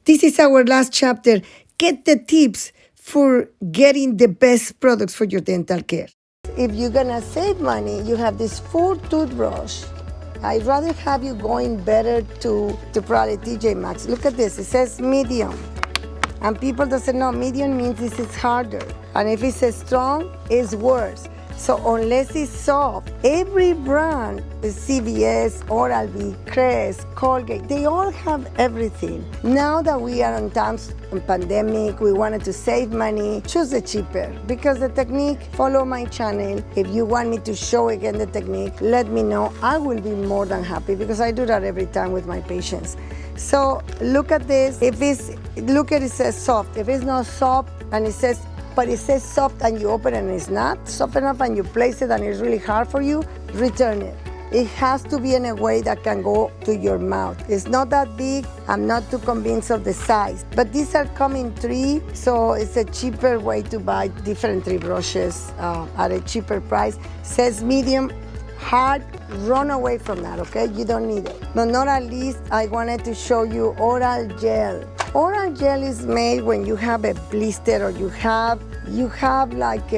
This is our last chapter. Get the tips for getting the best products for your dental care. If you're gonna save money, you have this 4 toothbrush. I'd rather have you going better to probably TJ Maxx. Look at this, it says medium. And people doesn't know medium means this is harder. And if it says strong, it's worse. So unless it's soft, every brand, CVS, Oral-B, Crest, Colgate, they all have everything. Now that we are on times of pandemic, we wanted to save money, choose the cheaper. Because the technique, follow my channel. If you want me to show again the technique, let me know. I will be more than happy because I do that every time with my patients. So look at this. Look at it says soft. If it's not soft and it says soft and you open it and it's not soft enough and you place it and it's really hard for you, return it. It has to be in a way that can go to your mouth. It's not that big. I'm not too convinced of the size. But these are coming 3, so it's a cheaper way to buy different 3 brushes at a cheaper price. Says medium, hard, run away from that, okay? You don't need it. But not at least, I wanted to show you oral gel. Oral gel is made when you have a blister or you have like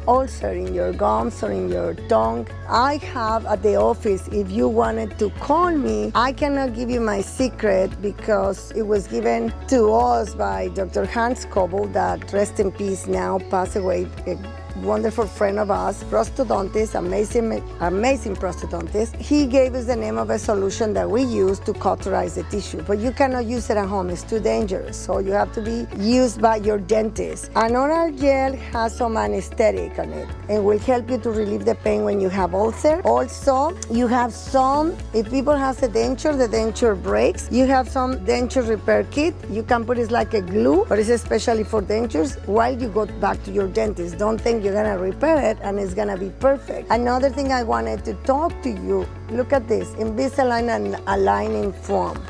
ulcer in your gums or in your tongue. I have at the office, if you wanted to call me, I cannot give you my secret because it was given to us by Dr. Hans Kobel, that rest in peace now, passed away, a wonderful friend of ours, prosthodontist, amazing prosthodontist. He gave us the name of a solution that we use to cauterize the tissue, but you cannot use it at home, it's too dangerous. So you have to be used by your dentist. An oral gel has some anesthetic on it and will help you to relieve the pain when you have ulcer. Also, you have some, if people have a denture, the denture breaks, you have some denture repair kit. You can put it like a glue, but it's especially for dentures while you go back to your dentist. Don't think you're gonna repair it and it's gonna be perfect. Another thing I wanted to talk to you, look at this, Invisalign and aligning foam.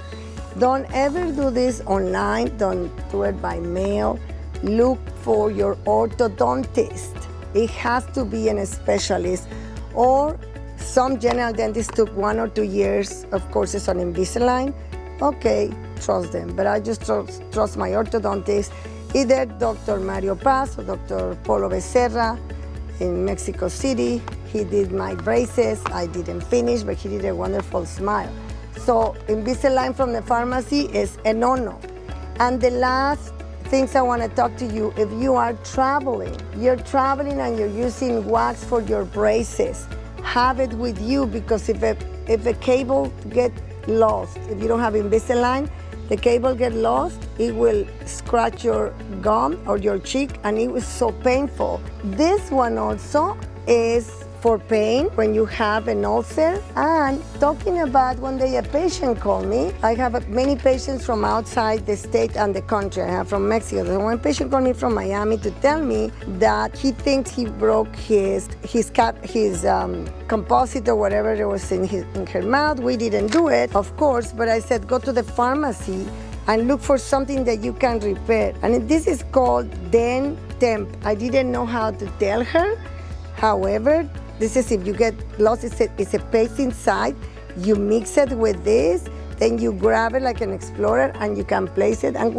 Don't ever do this online, don't do it by mail. Look for your orthodontist. It has to be a specialist, or some general dentists took 1 or 2 years of courses on Invisalign. Okay, trust them, but I just trust my orthodontist, either Dr. Mario Paz or Dr. Polo Becerra in Mexico City. He did my braces. I didn't finish, but he did a wonderful smile. So Invisalign from the pharmacy is a no-no. And the last things I want to talk to you, if you are traveling, and you're using wax for your braces, have it with you, because if a cable get lost, if you don't have Invisalign, the cable get lost, it will scratch your gum or your cheek, and it was so painful. This one also is for pain when you have an ulcer. And talking about, one day a patient called me. I have many patients from outside the state and the country. I have from Mexico. So one patient called me from Miami to tell me that he thinks he broke his composite or whatever it was in her mouth. We didn't do it, of course, but I said, go to the pharmacy and look for something that you can repair. And this is called Dent Temp. I didn't know how to tell her. However, this is, if you get lost, it's a paste inside. You mix it with this, then you grab it like an explorer and you can place it. And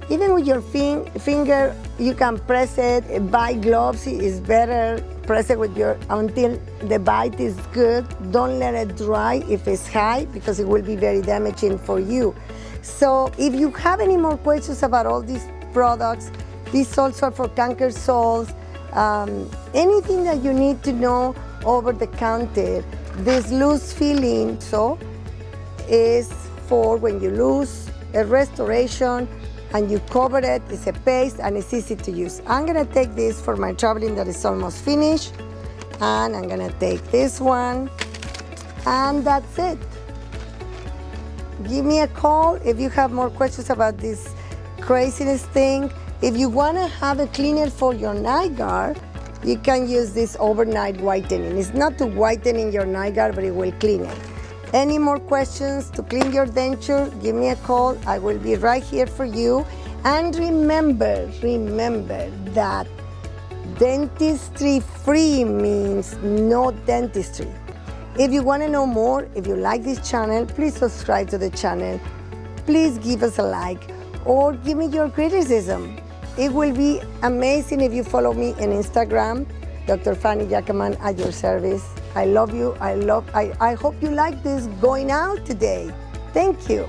even with your finger, you can press it. Buy gloves is better. Press it with until the bite is good. Don't let it dry if it's high, because it will be very damaging for you. So if you have any more questions about all these products, these salts are for canker salts, anything that you need to know over the counter. This loose filling is for when you lose a restoration and you cover it. It's a paste and it's easy to use. I'm gonna take this for my traveling that is almost finished, and I'm gonna take this one, and that's it. Give me a call if you have more questions about this craziness thing. If you want to have a cleaner for your night guard, you can use this overnight whitening. It's not to whiten your night guard, but it will clean it. Any more questions to clean your denture, give me a call. I will be right here for you. And remember that dentistry free means no dentistry. If you want to know more, if you like this channel, please subscribe to the channel. please give us a like or give me your criticism. It will be amazing if you follow me on Instagram, Dr. Fanny Jackaman at your service. I love you. I hope you like this going out today. Thank you.